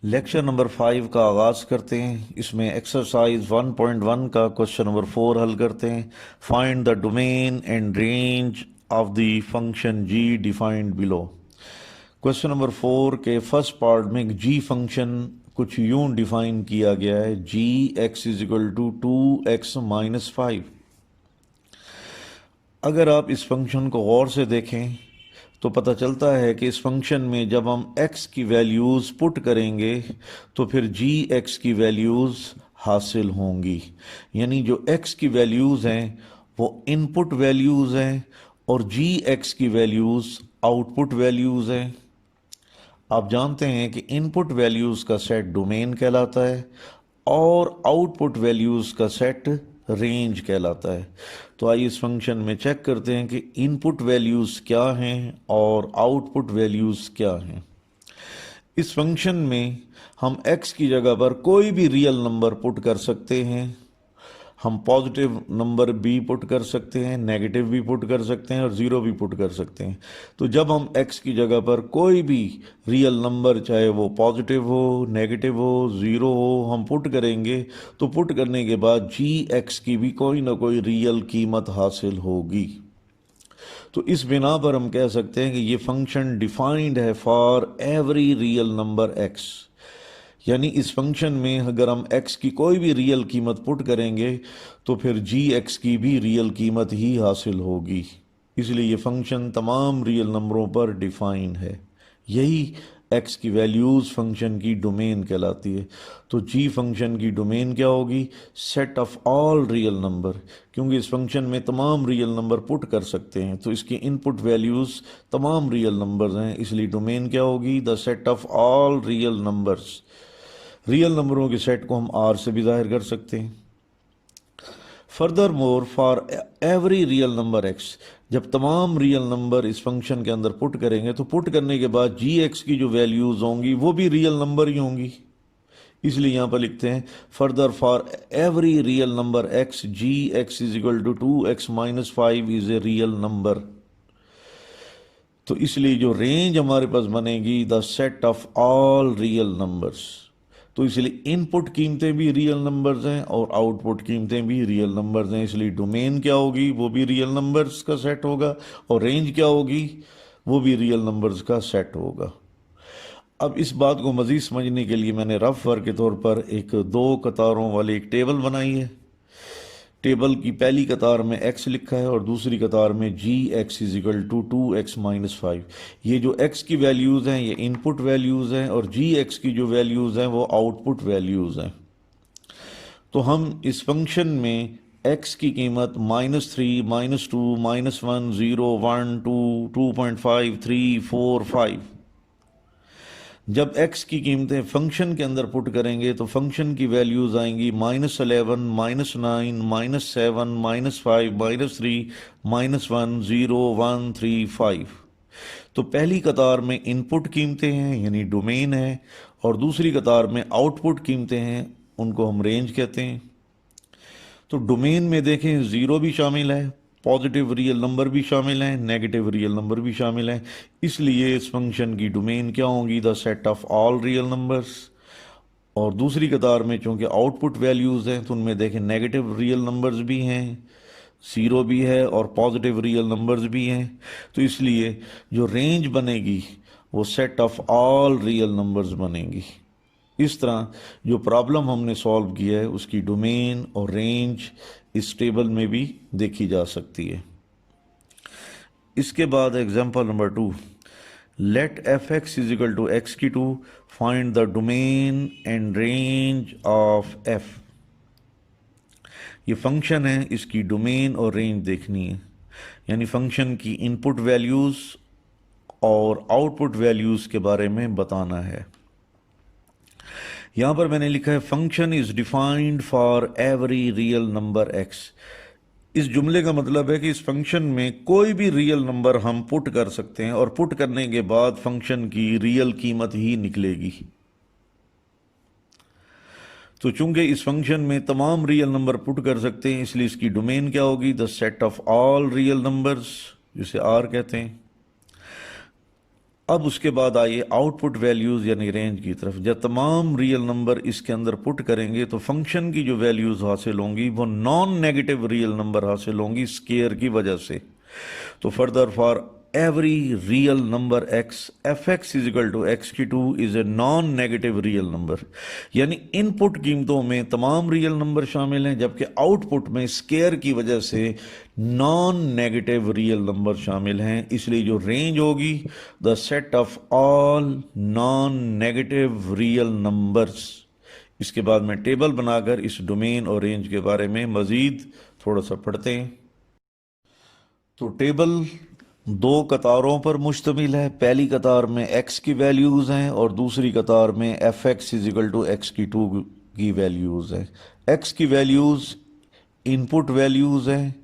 Lecture number 5 का आगाज करते हैं। इसमें एक्सरसाइज 1.1 का क्वेश्चन नंबर 4 हल करते हैं। Find the domain and range of the function g defined below. Question number 4 के फर्स्ट पार्ट में जी फंक्शन कुछ यूं डिफाइन किया गया है, g x is equal to 2x-5। अगर आप इस फंक्शन को गौर से देखें तो पता चलता है कि इस फंक्शन में जब हम x की वैल्यूज़ पुट करेंगे तो फिर जी एक्स की वैल्यूज़ हासिल होंगी। यानी जो x की वैल्यूज़ हैं वो इनपुट वैल्यूज़ हैं और जी एक्स की वैल्यूज़ आउटपुट वैल्यूज़ हैं। आप जानते हैं कि इनपुट वैल्यूज़ का सेट डोमेन कहलाता है और आउटपुट वैल्यूज़ का सेट रेंज कहलाता है। तो आइए इस फंक्शन में चेक करते हैं कि इनपुट वैल्यूज़ क्या हैं और आउटपुट वैल्यूज़ क्या हैं। इस फंक्शन में हम x की जगह पर कोई भी रियल नंबर पुट कर सकते हैं। हम पॉजिटिव नंबर भी पुट कर सकते हैं, नेगेटिव भी पुट कर सकते हैं और ज़ीरो भी पुट कर सकते हैं। तो जब हम x की जगह पर कोई भी रियल नंबर, चाहे वो पॉजिटिव हो, नेगेटिव हो, ज़ीरो हो, हम पुट करेंगे तो पुट करने के बाद जी एक्स की भी कोई ना कोई रियल कीमत हासिल होगी। तो इस बिना पर हम कह सकते हैं कि ये फंक्शन डिफाइंड है for every real number x। यानी इस फंक्शन में अगर हम x की कोई भी रियल कीमत पुट करेंगे तो फिर जी एक्स की भी रियल कीमत ही हासिल होगी। इसलिए ये फंक्शन तमाम रियल नंबरों पर डिफाइन है। यही x की वैल्यूज़ फंक्शन की डोमेन कहलाती है। तो जी फंक्शन की डोमेन क्या होगी? Set of all real number. क्योंकि इस फंक्शन में तमाम रियल नंबर पुट कर सकते हैं तो इसकी इनपुट वैल्यूज़ तमाम रियल नंबर्स हैं, इसलिए डोमेन क्या होगी? The set of all real numbers. Real नंबरों के सेट को हम आर से भी जाहिर कर सकते हैं। Further more for every real number x, जब तमाम रियल नंबर इस फंक्शन के अंदर पुट करेंगे तो पुट करने के बाद जी एक्स की जो वैल्यूज़ होंगी वो भी रियल नंबर ही होंगी। इसलिए यहाँ पर लिखते हैं further for every real number x g x is equal to 2x-5 is a real number. तो इसलिए जो रेंज हमारे पास बनेगी the set of all real numbers. तो इसलिए इनपुट कीमतें भी रियल नंबर्स हैं और आउटपुट कीमतें भी रियल नंबर्स हैं। इसलिए डोमेन क्या होगी? वो भी रियल नंबर्स का सेट होगा और रेंज क्या होगी? वो भी रियल नंबर्स का सेट होगा। अब इस बात को मज़ीद समझने के लिए मैंने रफ वर्क के तौर पर एक दो कतारों वाली एक टेबल बनाई है। टेबल की पहली कतार में x लिखा है और दूसरी कतार में g x is equal to 2x-5। ये जो x की वैल्यूज़ हैं ये इनपुट वैल्यूज़ हैं और जी एक्स की जो वैल्यूज़ हैं वो आउटपुट वैल्यूज़ हैं। तो हम इस फंक्शन में x की कीमत -3, -2, -1, 0, 1, 2, 2.5, 3, 4, 5, जब x की कीमतें फंक्शन के अंदर पुट करेंगे तो फंक्शन की वैल्यूज़ आएंगी -11, -9, -7, -5, -3, -1, 0, 1, 3, 5। तो पहली कतार में इनपुट कीमतें हैं यानी डोमेन है और दूसरी कतार में आउटपुट कीमतें हैं, उनको हम रेंज कहते हैं। तो डोमेन में देखें ज़ीरो भी शामिल है, पॉजिटिव रियल नंबर भी शामिल हैं, नेगेटिव रियल नंबर भी शामिल हैं। इसलिए इस फंक्शन की डोमेन क्या होगी? The set of all real numbers. और दूसरी कतार में चूंकि आउटपुट वैल्यूज़ हैं तो उनमें देखें नेगेटिव रियल नंबर्स भी हैं, ज़ीरो भी है और पॉजिटिव रियल नंबर्स भी हैं। तो इसलिए जो रेंज बनेगी वो set of all real numbers बनेगी। इस तरह जो प्रॉब्लम हमने सॉल्व किया है उसकी डोमेन और रेंज इस टेबल में भी देखी जा सकती है। इसके बाद example number 2, let f x is equal to x की 2, find the domain and range of f. ये फंक्शन है, इसकी डोमेन और रेंज देखनी है, यानी फंक्शन की इनपुट वैल्यूज़ और आउटपुट वैल्यूज़ के बारे में बताना है। यहां पर मैंने लिखा है function is defined for every real number x. इस जुमले का मतलब है कि इस फंक्शन में कोई भी रियल नंबर हम पुट कर सकते हैं और पुट करने के बाद फंक्शन की रियल कीमत ही निकलेगी। तो चूंकि इस फंक्शन में तमाम रियल नंबर पुट कर सकते हैं इसलिए इसकी डोमेन क्या होगी? The set of all real numbers, जिसे आर कहते हैं। अब उसके बाद आइए आउटपुट वैल्यूज़ यानी रेंज की तरफ। जब तमाम रियल नंबर इसके अंदर पुट करेंगे तो फंक्शन की जो वैल्यूज़ हासिल होंगी वो नॉन नेगेटिव रियल नंबर हासिल होंगी स्केयर की वजह से। तो further for every real number x f x is equal to x की two is a non negative real number, यानी इनपुट कीमतों में तमाम रियल नंबर शामिल हैं जबकि आउटपुट में स्केयर की वजह से नॉन नेगेटिव रियल नंबर शामिल हैं। इसलिए जो रेंज होगी the set of all non negative real numbers. इसके बाद मैं टेबल बनाकर इस डोमेन और रेंज के बारे में मज़ीद थोड़ा सा पढ़ते हैं। तो टेबल दो कतारों पर मुश्तमिल है। पहली कतार में x की वैल्यूज़ हैं और दूसरी कतार में f x is equal to x की टू की वैल्यूज़ हैं। x की वैल्यूज़ इनपुट वैल्यूज़ हैं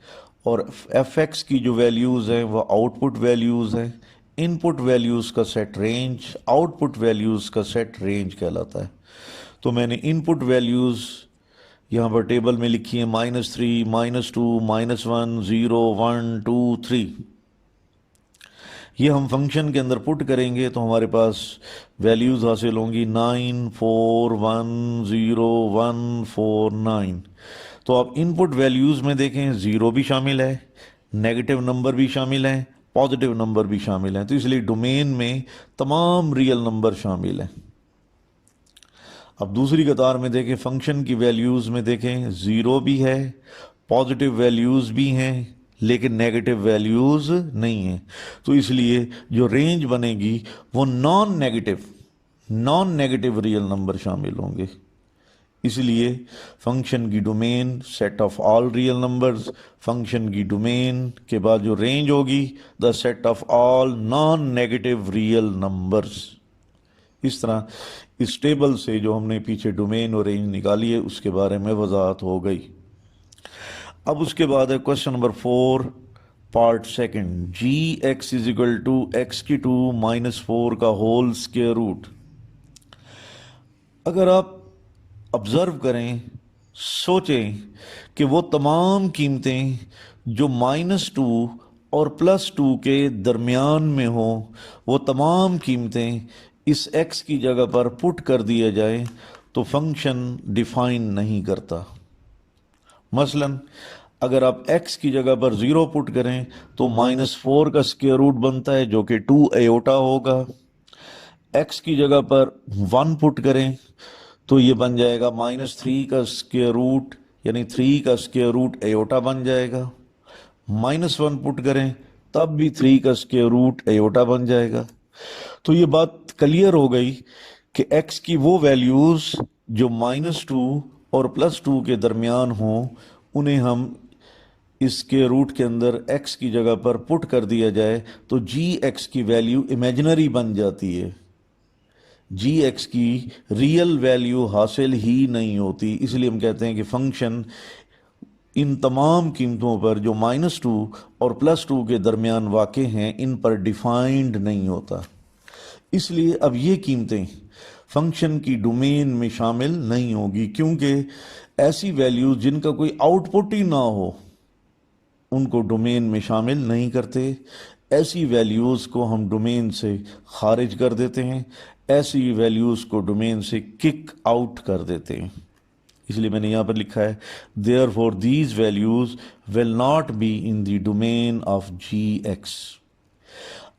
और एफ एक्स की जो वैल्यूज़ हैं वह आउटपुट वैल्यूज़ हैं। इनपुट वैल्यूज़ का सेट रेंज, आउटपुट वैल्यूज़ का सेट रेंज कहलाता है। तो मैंने इनपुट वैल्यूज़ यहाँ पर टेबल में लिखी है -3, -2, -1, 0, 1, 2, 3। ये हम फंक्शन के अंदर पुट करेंगे तो हमारे पास वैल्यूज़ हासिल होंगी 9, 4, 1, 0, 1, 4, 9। तो आप इनपुट वैल्यूज़ में देखें ज़ीरो भी शामिल है, नेगेटिव नंबर भी शामिल हैं, पॉजिटिव नंबर भी शामिल हैं। तो इसलिए डोमेन में तमाम रियल नंबर शामिल हैं। अब दूसरी कतार में देखें फंक्शन की वैल्यूज़ में देखें ज़ीरो भी है, पॉजिटिव वैल्यूज़ भी हैं, लेकिन नेगेटिव वैल्यूज़ नहीं हैं। तो इसलिए जो रेंज बनेगी वो नॉन नेगेटिव रियल नंबर शामिल होंगे। इसलिए फंक्शन की domain set of all real numbers, function की डोमेन के बाद जो रेंज होगी the set of all non negative real numbers. इस तरह इस टेबल से जो हमने पीछे डोमेन और रेंज निकाली है उसके बारे में वजाहत हो गई। अब उसके बाद है question number 4 part second, g x is equal to x की टू -4 का होल स्क्वायर रूट। अगर आप ऑब्जर्व करें, सोचें कि वो तमाम कीमतें जो -2 और +2 के दरमियान में हो, वो तमाम कीमतें इस x की जगह पर पुट कर दिया जाए तो फंक्शन डिफाइन नहीं करता। मसलन अगर आप x की जगह पर 0 पुट करें तो -4 का स्क्वायर रूट बनता है जो कि 2 आयोटा होगा। x की जगह पर 1 पुट करें तो ये बन जाएगा -3 का स्क्वायर रूट, यानी 3 का स्क्वायर रूट आयोटा बन जाएगा। -1 पुट करें तब भी 3 का स्क्वायर रूट आयोटा बन जाएगा। तो ये बात क्लियर हो गई कि x की वो वैल्यूज़ जो -2 और +2 के दरमियान हों उन्हें हम इसके रूट के अंदर x की जगह पर पुट कर दिया जाए तो जी एक्स की वैल्यू इमेजिनरी बन जाती है, जी एक्स की रियल वैल्यू हासिल ही नहीं होती। इसलिए हम कहते हैं कि फंक्शन इन तमाम कीमतों पर जो -2 और +2 के दरमियान वाक़े हैं इन पर डिफाइंड नहीं होता। इसलिए अब ये कीमतें फंक्शन की डोमेन में शामिल नहीं होगी, क्योंकि ऐसी वैल्यूज जिनका कोई आउटपुट ही ना हो उनको डोमेन में शामिल नहीं करते। ऐसी वैल्यूज़ को हम डोमेन से खारिज कर देते हैं, ऐसी वैल्यूज़ को डोमेन से किक आउट कर देते हैं। इसलिए मैंने यहाँ पर लिखा है therefore these values will not be in the domain of g x.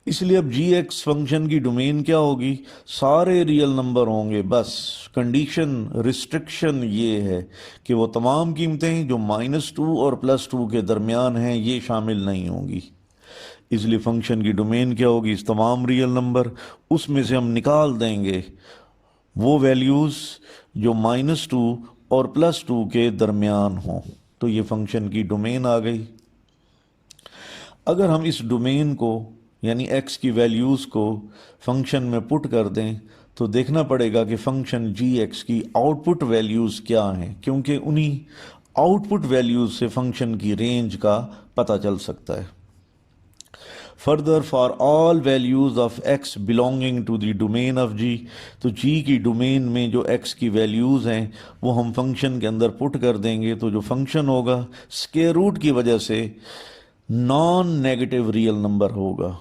इसलिए अब जी एक्स फंक्शन की डोमेन क्या होगी, सारे रियल नंबर होंगे। बस कंडीशन रिस्ट्रिक्शन ये है कि वो तमाम कीमतें जो -2 और +2 के दरमियान हैं ये शामिल नहीं होंगी। इसलिए फंक्शन की डोमेन क्या होगी, इस तमाम रियल नंबर, उसमें से हम निकाल देंगे वो वैल्यूज़ जो -2 और +2 के दरमियान हों। तो ये फंक्शन की डोमेन आ गई। अगर हम इस डोमेन को यानी x की वैल्यूज़ को फंक्शन में पुट कर दें तो देखना पड़ेगा कि फंक्शन जी एक्स की आउटपुट वैल्यूज़ क्या हैं, क्योंकि उन्हीं आउटपुट वैल्यूज़ से फंक्शन की रेंज का पता चल सकता है। Further for all values of x belonging to the domain of g, तो g की डोमेन में जो x की वैल्यूज़ हैं वो हम फंक्शन के अंदर पुट कर देंगे तो जो फंक्शन होगा स्क्वायर रूट की वजह से नॉन नेगेटिव रियल नंबर होगा,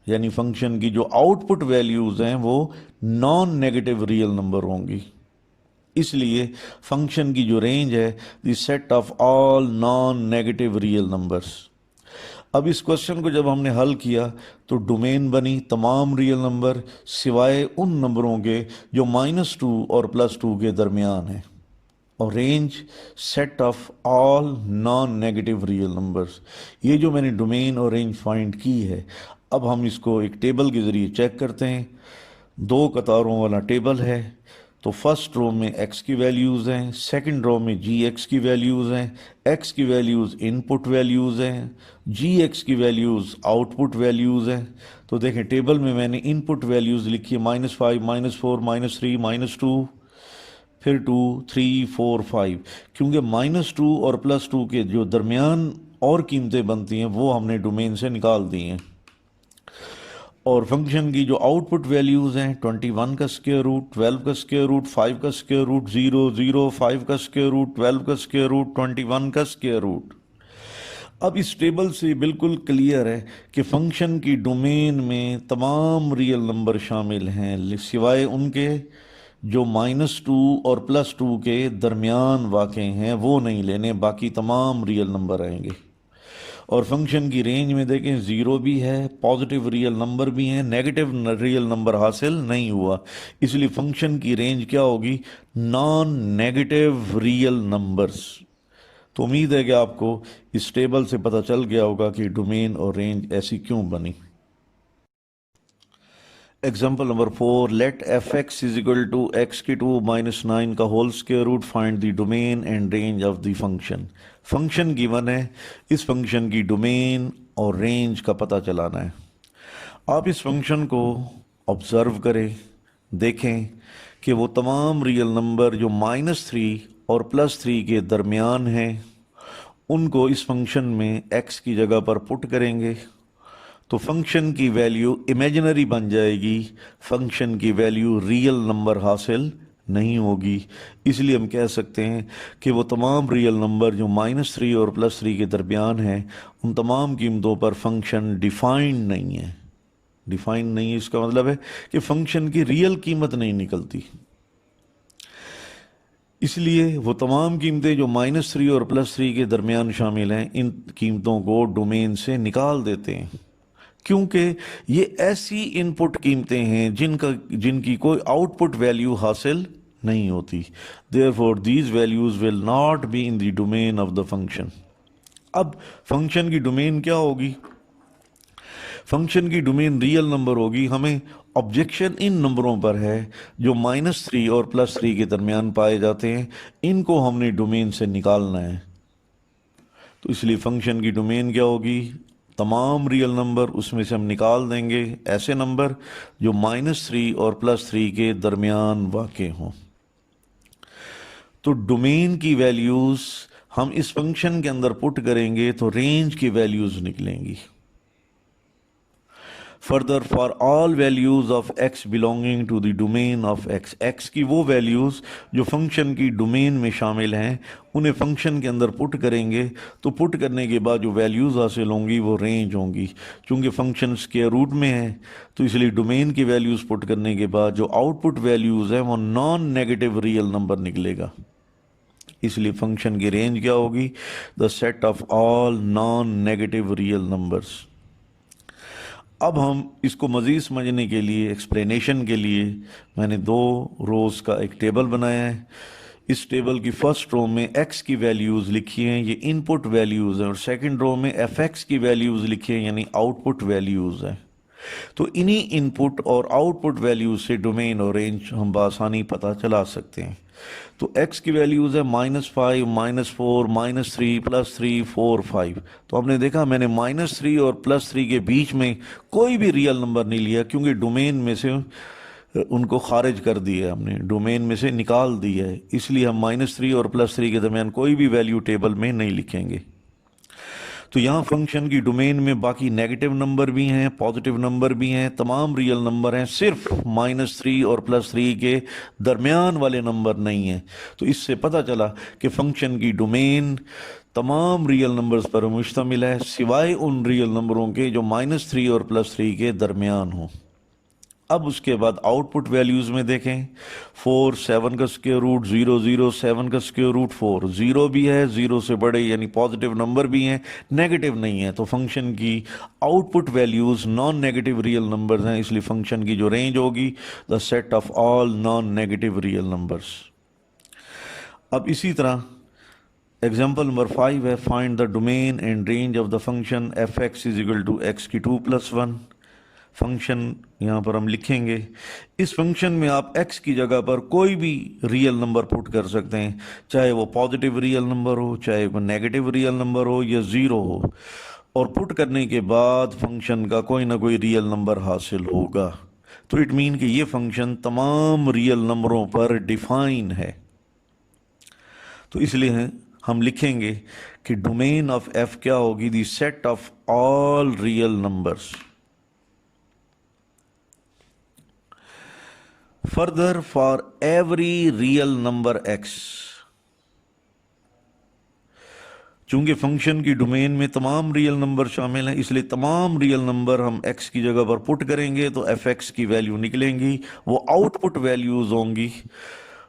यानी फंक्शन की जो आउटपुट वैल्यूज हैं वो नॉन नेगेटिव रियल नंबर होंगी। इसलिए फंक्शन की जो रेंज है the set of all non negative real numbers. अब इस क्वेश्चन को जब हमने हल किया तो डोमेन बनी तमाम रियल नंबर सिवाय उन नंबरों के जो -2 और +2 के दरमियान है, और range set of all non negative real numbers. ये जो मैंने डोमेन और रेंज फाइंड की है, अब हम इसको एक टेबल के ज़रिए चेक करते हैं। 2 कतारों वाला टेबल है, तो फर्स्ट रो में x की वैल्यूज़ हैं, सेकंड रो में gx की वैल्यूज़ हैं। x की वैल्यूज़ इनपुट वैल्यूज़ हैं, gx की वैल्यूज़ आउटपुट वैल्यूज़ हैं। तो देखें टेबल में मैंने इनपुट वैल्यूज़ लिखी है -5, -4, -3, -2, फिर 2, 3, 4, 5, क्योंकि -2 और +2 के जो दरमियान और कीमतें बनती हैं वो हमने डोमेन से निकाल दी हैं। और फंक्शन की जो आउटपुट वैल्यूज़ हैं 21 का स्क्वायर रूट, 12 का स्क्वायर रूट, 5 का स्क्वायर रूट, 0, 0, 5 का स्क्वायर रूट, 12 का स्क्वायर रूट, 21 का स्क्वायर रूट। अब इस टेबल से बिल्कुल क्लियर है कि फंक्शन की डोमेन में तमाम रियल नंबर शामिल हैं सिवाय उनके जो -2 और +2 के दरमियान वाक़ हैं, वो नहीं लेने, बाकी तमाम रियल नंबर आएंगे। और फंक्शन की रेंज में देखें 0 भी है, पॉजिटिव रियल नंबर भी हैं, नेगेटिव रियल नंबर हासिल नहीं हुआ। इसलिए फंक्शन की रेंज क्या होगी? Non negative real numbers. तो उम्मीद है कि आपको इस टेबल से पता चल गया होगा कि डोमेन और रेंज ऐसी क्यों बनी। Example number 4, let f(x) is equal to x³ - 9 का whole square root, find the domain and range of the function. Function given है, इस फंक्शन की डोमेन और रेंज का पता चलाना है। आप इस फंक्शन को ऑब्जर्व करें, देखें कि वो तमाम रियल नंबर जो -3 और +3 के दरमियान हैं उनको इस फंक्शन में x की जगह पर पुट करेंगे तो फंक्शन की वैल्यू इमेजिनरी बन जाएगी, फंक्शन की वैल्यू रियल नंबर हासिल नहीं होगी। इसलिए हम कह सकते हैं कि वो तमाम रियल नंबर जो -3 और +3 के दरमियान हैं उन तमाम कीमतों पर फंक्शन डिफाइंड नहीं है। डिफाइंड नहीं, इसका मतलब है कि फंक्शन की रियल कीमत नहीं निकलती। इसलिए वो तमाम कीमतें जो -3 और +3 के दरमियान शामिल हैं, इन कीमतों को डोमेन से निकाल देते हैं, क्योंकि ये ऐसी इनपुट कीमतें हैं जिनकी कोई आउटपुट वैल्यू हासिल नहीं होती। Therefore these values will not be in the domain of the function. अब फंक्शन की डोमेन क्या होगी? फंक्शन की डोमेन रियल नंबर होगी। हमें ऑब्जेक्शन इन नंबरों पर है जो -3 और +3 के दरमियान पाए जाते हैं, इनको हमने डोमेन से निकालना है। तो इसलिए फंक्शन की डोमेन क्या होगी? तमाम रियल नंबर, उसमें से हम निकाल देंगे ऐसे नंबर जो -3 और +3 के दरमियान वाक़ हों। तो डोमेन की वैल्यूज़ हम इस फंक्शन के अंदर पुट करेंगे तो रेंज की वैल्यूज़ निकलेंगी। Further, for all values of x belonging to the domain of x, x की वो वैल्यूज़ जो फंक्शन की डोमेन में शामिल हैं उन्हें फंक्शन के अंदर पुट करेंगे तो पुट करने के बाद जो वैल्यूज़ हासिल होंगी वो रेंज होंगी। चूँकि फंक्शन स्क्वायर रूट में है तो इसलिए डोमेन की वैल्यूज़ पुट करने के बाद जो आउटपुट वैल्यूज़ हैं वो नॉन नेगेटिव रियल नंबर निकलेगा। इसलिए फंक्शन की रेंज क्या होगी? The set of all non negative real numbers. अब हम इसको मज़ीद समझने के लिए, एक्सप्लेनेशन के लिए, मैंने 2 रोज़ का एक टेबल बनाया है। इस टेबल की फर्स्ट रो में x की वैल्यूज़ लिखी हैं, ये इनपुट वैल्यूज़ हैं, और सेकंड रो में f(x) की वैल्यूज़ लिखी हैं, यानी आउटपुट वैल्यूज़ हैं। तो इन्हीं इनपुट और आउटपुट वैल्यूज़ से डोमेन और रेंज हम बआसानी पता चला सकते हैं। तो x की वैल्यूज़ है -5, -4, -3, +3, 4, 5। तो आपने देखा मैंने -3 और +3 के बीच में कोई भी रियल नंबर नहीं लिया, क्योंकि डोमेन में से उनको खारिज कर दिया, हमने डोमेन में से निकाल दिया है। इसलिए हम -3 और +3 के दरमियान कोई भी वैल्यू टेबल में नहीं लिखेंगे। तो यहाँ फंक्शन की डोमेन में बाकी नेगेटिव नंबर भी हैं, पॉजिटिव नंबर भी हैं, तमाम रियल नंबर हैं, सिर्फ -3 और +3 के दरमियान वाले नंबर नहीं हैं। तो इससे पता चला कि फंक्शन की डोमेन तमाम रियल नंबर्स पर मुश्तमिल है, सिवाय उन रियल नंबरों के जो -3 और +3 के दरमियान हों। अब उसके बाद आउटपुट वैल्यूज़ में देखें, 4 7 का स्क्वायर रूट 0 0 7 का स्क्वायर रूट 4, 0 भी है, 0 से बड़े यानी पॉजिटिव नंबर भी हैं, नेगेटिव नहीं है। तो फंक्शन की output values non negative real numbers हैं, इसलिए फंक्शन की जो रेंज होगी the set of all non negative real numbers. अब इसी तरह एग्जाम्पल नंबर 5 है, find the domain and range of the function f x is equal to x की 2+1। फंक्शन यहाँ पर हम लिखेंगे, इस फंक्शन में आप x की जगह पर कोई भी रियल नंबर पुट कर सकते हैं, चाहे वो पॉजिटिव रियल नंबर हो, चाहे वो नेगेटिव रियल नंबर हो या ज़ीरो हो, और पुट करने के बाद फंक्शन का कोई ना कोई रियल नंबर हासिल होगा। तो इट मीन कि ये फंक्शन तमाम रियल नंबरों पर डिफाइन है। तो इसलिए हम लिखेंगे कि डोमेन ऑफ f क्या होगी, the set of all real numbers. Further for every real number x, चूंकि फंक्शन की डोमेन में तमाम रियल नंबर शामिल हैं, इसलिए तमाम रियल नंबर हम x की जगह पर पुट करेंगे तो fx की वैल्यू निकलेंगी, वो आउटपुट वैल्यूज होंगी।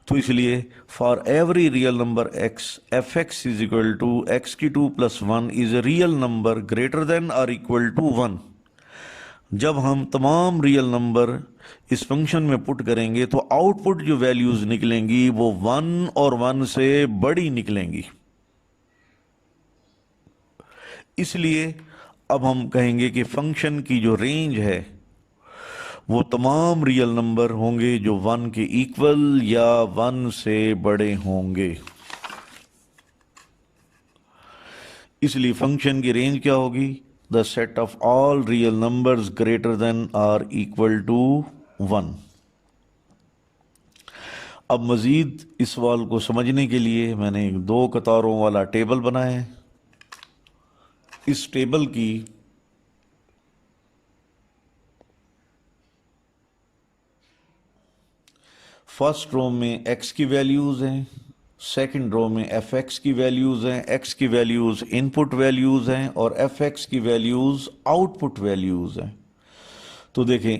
तो इसलिए for every real number x f x is equal to x की 2+1 is a real number greater than और इक्वल टू 1। जब हम तमाम रियल नंबर इस फंक्शन में पुट करेंगे तो आउटपुट जो वैल्यूज निकलेंगी वो 1 और 1 से बड़ी निकलेंगी। इसलिए अब हम कहेंगे कि फंक्शन की जो रेंज है वो तमाम रियल नंबर होंगे जो 1 के इक्वल या 1 से बड़े होंगे। इसलिए फंक्शन की रेंज क्या होगी, the set of all real numbers greater than और इक्वल टू 1। अब मजीद इस सवाल को समझने के लिए मैंने 2 कतारों वाला टेबल बनाया है। इस टेबल की फर्स्ट रो में x की वैल्यूज़ हैं, सेकंड रो में एफ एक्स की वैल्यूज़ हैं, x की वैल्यूज़ इनपुट वैल्यूज़ हैं और एफ एक्स की वैल्यूज़ आउटपुट वैल्यूज़ हैं। तो देखें,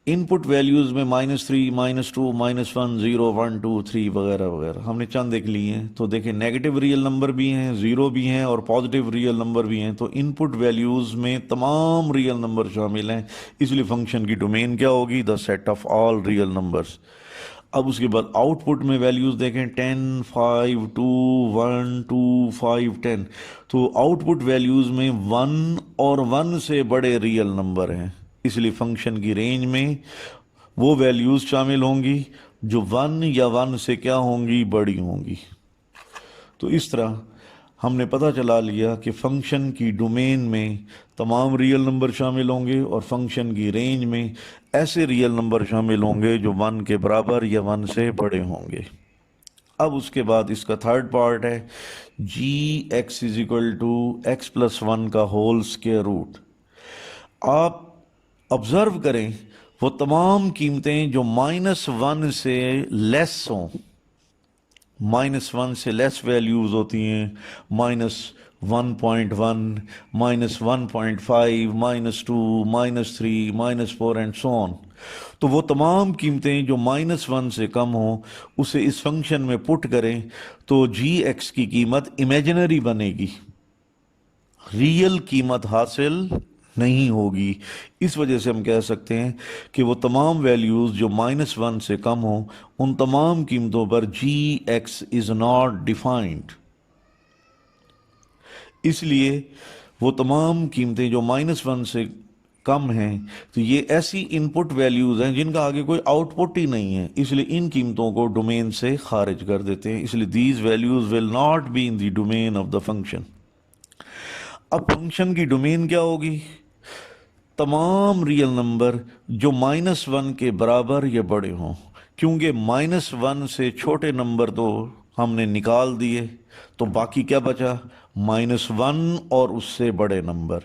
इनपुट वैल्यूज़ में -3 -2 -1 0 1 2 3 वगैरह वगैरह हमने चंद देख लिए हैं। तो देखें, नेगेटिव रियल नंबर भी हैं, ज़ीरो भी हैं और पॉजिटिव रियल नंबर भी हैं। तो इनपुट वैल्यूज़ में तमाम रियल नंबर शामिल हैं, इसलिए फंक्शन की डोमेन क्या होगी, the set of all real numbers. अब उसके बाद आउटपुट में वैल्यूज़ देखें, 10 5 2 1 2 5 10। तो आउटपुट वैल्यूज़ में 1 और 1 से बड़े रियल नंबर हैं, इसलिए फंक्शन की रेंज में वो वैल्यूज़ शामिल होंगी जो 1 या 1 से क्या होंगी, बड़ी होंगी। तो इस तरह हमने पता चला लिया कि फंक्शन की डोमेन में तमाम रियल नंबर शामिल होंगे और फंक्शन की रेंज में ऐसे रियल नंबर शामिल होंगे जो 1 के बराबर या 1 से बड़े होंगे। अब उसके बाद इसका थर्ड पार्ट है g x is equal to x+1 का होल स्क्वायर रूट। आप ऑब्जर्व करें, वो तमाम कीमतें जो -1 से लेस हों, -1 से लेस वैल्यूज़ होती हैं, -1.1 -1.5 -2 -3 -4 एंड सो ऑन। तो वो तमाम कीमतें जो -1 से कम हों उसे इस फंक्शन में पुट करें तो जी एक्स की कीमत इमेजिनरी बनेगी, रियल कीमत हासिल नहीं होगी। इस वजह से हम कह सकते हैं कि वो तमाम वैल्यूज़ जो -1 से कम हो उन तमाम कीमतों पर जी एक्स इज़ नॉट डिफाइंड। इसलिए वो तमाम कीमतें जो -1 से कम हैं, तो ये ऐसी इनपुट वैल्यूज़ हैं जिनका आगे कोई आउटपुट ही नहीं है, इसलिए इन कीमतों को डोमेन से खारिज कर देते हैं। इसलिए these values will not be in the domain of the function. अब फंक्शन की डोमेन क्या होगी, तमाम रियल नंबर जो -1 के बराबर या बड़े हों। क्योंकि -1 से छोटे नंबर तो हमने निकाल दिए, तो बाकी क्या बचा, -1 और उससे बड़े नंबर।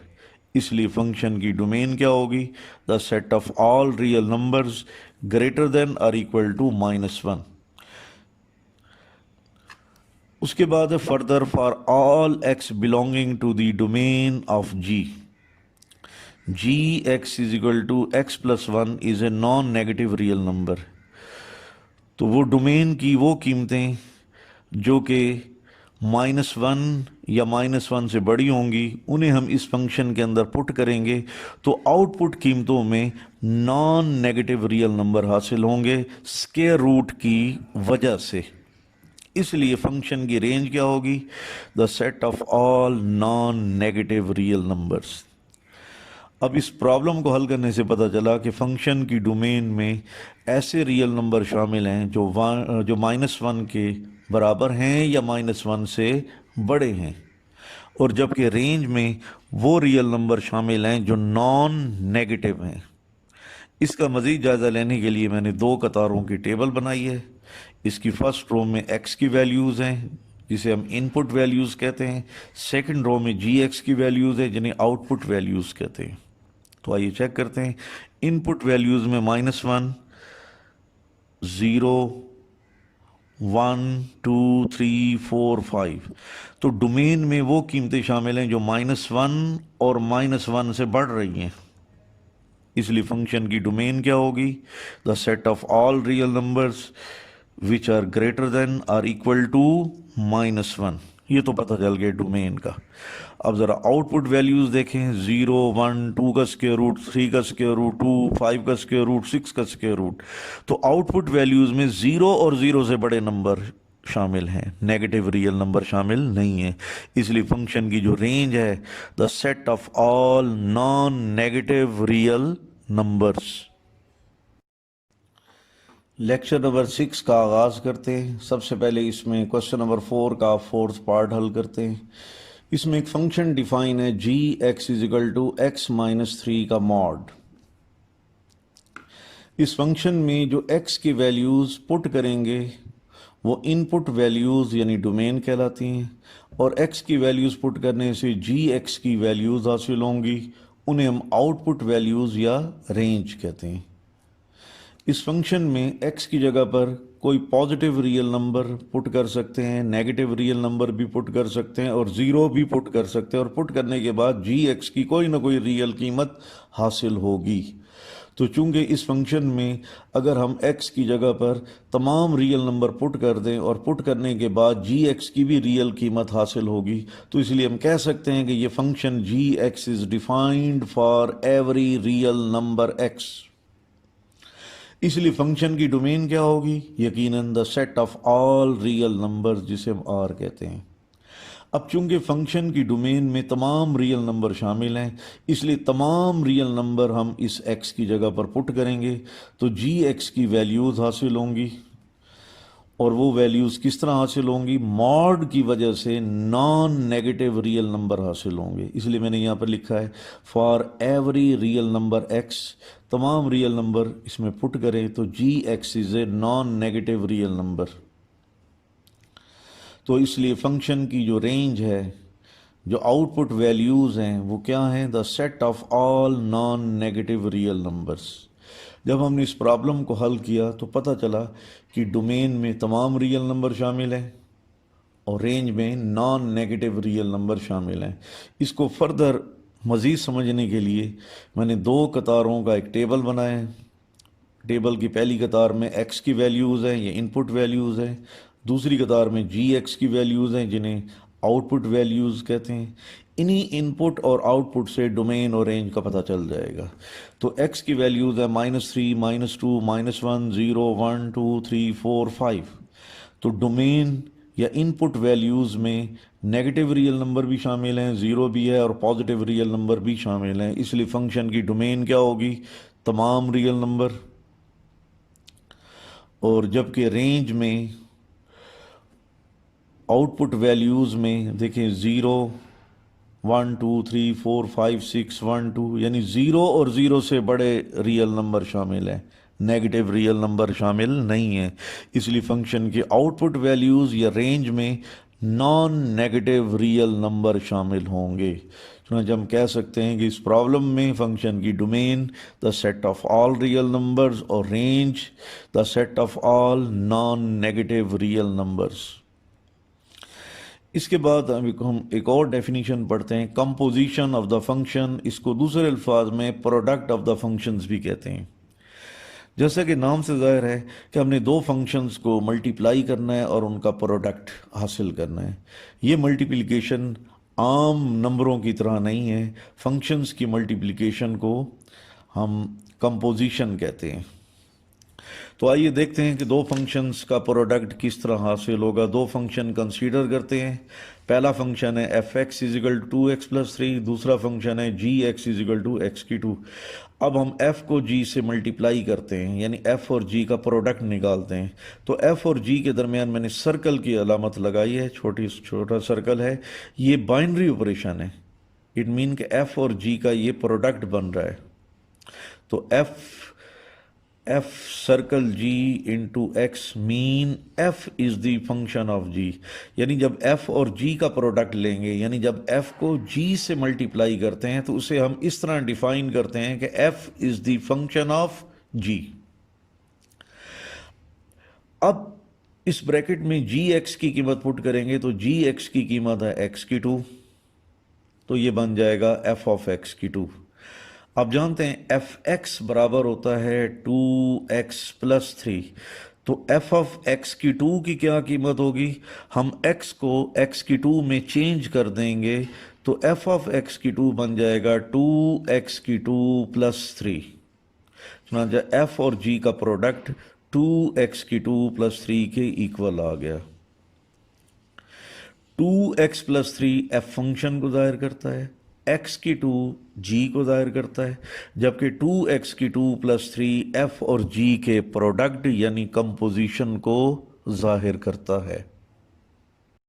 इसलिए फंक्शन की डोमेन क्या होगी? The set of all real numbers greater than और इक्वल टू -1। उसके बाद है further for all x belonging to the domain of g x is equal to x+1 is a non negative real number. तो वो domain की वो कीमतें जो कि -1 या -1 से बड़ी होंगी उन्हें हम इस फंक्शन के अंदर पुट करेंगे तो आउटपुट कीमतों में नॉन नेगेटिव रियल नंबर हासिल होंगे स्क्वायर रूट की वजह से। इसलिए फंक्शन की रेंज क्या होगी? The set of all non negative real numbers. अब इस प्रॉब्लम को हल करने से पता चला कि फंक्शन की डोमेन में ऐसे रियल नंबर शामिल हैं जो -1 के बराबर हैं या -1 से बड़े हैं, और जबकि रेंज में वो रियल नंबर शामिल हैं जो नॉन नेगेटिव हैं। इसका मज़ीद जायज़ा लेने के लिए मैंने 2 कतारों की टेबल बनाई है। इसकी फर्स्ट रो में x की वैल्यूज़ हैं जिसे हम इनपुट वैल्यूज़ कहते हैं। सेकंड रो में gx की वैल्यूज़ है जिन्हें आउटपुट वैल्यूज़ कहते हैं। तो आइए चेक करते हैं। इनपुट वैल्यूज़ में -1, 0, 1, 2, 3, 4, 5। तो डोमेन में वो कीमतें शामिल हैं जो -1 और -1 से बढ़ रही हैं। इसलिए फंक्शन की डोमेन क्या होगी? The set of all real numbers which are greater than और इक्वल टू -1। ये तो पता चल गया डोमेन का। अब ज़रा आउटपुट वैल्यूज़ देखें। 0, 1, 2 का स्क्वायर रूट, 3 का स्क्वायर रूट, 2, 5 का स्क्वायर रूट, 6 का स्क्वायर रूट। तो आउटपुट वैल्यूज़ में 0 और 0 से बड़े नंबर शामिल हैं, नेगेटिव रियल नंबर शामिल नहीं है। इसलिए फंक्शन की जो रेंज है the set of all non negative real numbers. Lecture number 6 का आगाज़ करते हैं। सबसे पहले इसमें क्वेश्चन नंबर 4 का 4th पार्ट हल करते हैं। इसमें एक फंक्शन डिफाइन है g x is equal to x-3 का मॉड। इस फंक्शन में जो x की वैल्यूज़ पुट करेंगे वो इनपुट वैल्यूज़ यानी डोमेन कहलाती हैं, और x की वैल्यूज़ पुट करने से जी एक्स की वैल्यूज़ हासिल होंगी, उन्हें हम आउटपुट वैल्यूज़ या रेंज कहते हैं। इस फंक्शन में x की जगह पर कोई पॉजिटिव रियल नंबर पुट कर सकते हैं, नेगेटिव रियल नंबर भी पुट कर सकते हैं और 0 भी पुट कर सकते हैं, और पुट करने के बाद जी एक्स की कोई ना कोई रियल कीमत हासिल होगी। तो चूंकि इस फंक्शन में अगर हम x की जगह पर तमाम रियल नंबर पुट कर दें और पुट करने के बाद जी एक्स की भी रियल कीमत हासिल होगी, तो इसलिए हम कह सकते हैं कि ये function g x is defined for every real number x। इसलिए फंक्शन की डोमेन क्या होगी? यकीनन the set of all real numbers, जिसे हम आर कहते हैं। अब चूंकि फंक्शन की डोमेन में तमाम रियल नंबर शामिल हैं, इसलिए तमाम रियल नंबर हम इस x की जगह पर पुट करेंगे तो जी एक्स की वैल्यूज़ हासिल होंगी, और वो वैल्यूज़ किस तरह हासिल होंगी? मॉड की वजह से नॉन नेगेटिव रियल नंबर हासिल होंगे। इसलिए मैंने यहाँ पर लिखा है for every real number x, तमाम रियल नंबर इसमें पुट करें तो g x is a non negative real number. तो इसलिए फंक्शन की जो रेंज है, जो आउटपुट वैल्यूज़ हैं, वो क्या हैं? The set of all non negative real numbers. जब हमने इस प्रॉब्लम को हल किया तो पता चला कि डोमेन में तमाम रियल नंबर शामिल हैं और रेंज में नॉन नेगेटिव रियल नंबर शामिल हैं। इसको फर्दर मज़ीद समझने के लिए मैंने 2 कतारों का एक टेबल बनाया है। टेबल की पहली कतार में x की वैल्यूज़ हैं, ये इनपुट वैल्यूज़ हैं। दूसरी कतार में जी एक्स की वैल्यूज़ हैं जिन्हें आउटपुट वैल्यूज़ कहते हैं। इन्हीं इनपुट और आउटपुट से डोमेन और रेंज का पता चल जाएगा। तो x की वैल्यूज़ है -3, -2, -1, 0, 1, 2, 3, 4, 5। तो डोमेन या इनपुट वैल्यूज़ में नेगेटिव रियल नंबर भी शामिल हैं, 0 भी है, और पॉजिटिव रियल नंबर भी शामिल हैं। इसलिए फंक्शन की डोमेन क्या होगी? तमाम रियल नंबर। और जबकि रेंज में आउटपुट वैल्यूज़ में देखें 0, 1, 2, 3, 4, 5, 6, 1, 2, यानी 0 और 0 से बड़े रियल नंबर शामिल हैं, नेगेटिव रियल नंबर शामिल नहीं है। इसलिए फंक्शन के आउटपुट वैल्यूज़ या रेंज में नॉन नेगेटिव रियल नंबर शामिल होंगे। चुनांचे हम कह सकते हैं कि इस प्रॉब्लम में फंक्शन की domain the set of all real numbers और range the set of all non negative real numbers. इसके बाद हम एक और डेफिनेशन पढ़ते हैं, कंपोजिशन ऑफ द फंक्शन। इसको दूसरे अल्फाज में प्रोडक्ट ऑफ द फंक्शंस भी कहते हैं। जैसा कि नाम से जाहिर है कि हमने दो फंक्शंस को मल्टीप्लाई करना है और उनका प्रोडक्ट हासिल करना है। ये मल्टीप्लिकेशन आम नंबरों की तरह नहीं है। फंक्शंस की मल्टीप्लिकेशन को हम कंपोजिशन कहते हैं। तो आइए देखते हैं कि दो फंक्शंस का प्रोडक्ट किस तरह हासिल होगा। दो फंक्शन कंसीडर करते हैं। पहला फंक्शन है f x is equal to x plus three, दूसरा फंक्शन है g x is equal to x की टू। अब हम f को g से मल्टीप्लाई करते हैं, यानी f और g का प्रोडक्ट निकालते हैं। तो f और g के दरमियान मैंने सर्कल की अलामत लगाई है, छोटा सर्कल है। ये बाइनरी ऑपरेशन है। इट मीन कि f और g का ये प्रोडक्ट बन रहा है। तो f circle g into x mean f is the function of g। यानी जब f और g का प्रोडक्ट लेंगे, यानी जब f को g से मल्टीप्लाई करते हैं, तो उसे हम इस तरह डिफाइन करते हैं कि f is the function of g। अब इस ब्रैकेट में gx की कीमत पुट करेंगे तो gx की कीमत है x की टू, तो ये बन जाएगा f ऑफ x की टू। अब जानते हैं एफ एक्स बराबर होता है 2x प्लस थ्री। तो f ऑफ x की टू की क्या कीमत होगी? हम x को x की टू में चेंज कर देंगे, तो f ऑफ x की टू बन जाएगा 2x की टू प्लस थ्री। चुनांचे f और g का प्रोडक्ट 2x की टू प्लस थ्री के इक्वल आ गया। 2x plus three f function को जाहिर करता है, x की टू g को जाहिर करता है, जबकि 2x की टू प्लस थ्री f और g के प्रोडक्ट यानी कंपोजिशन को जाहिर करता है।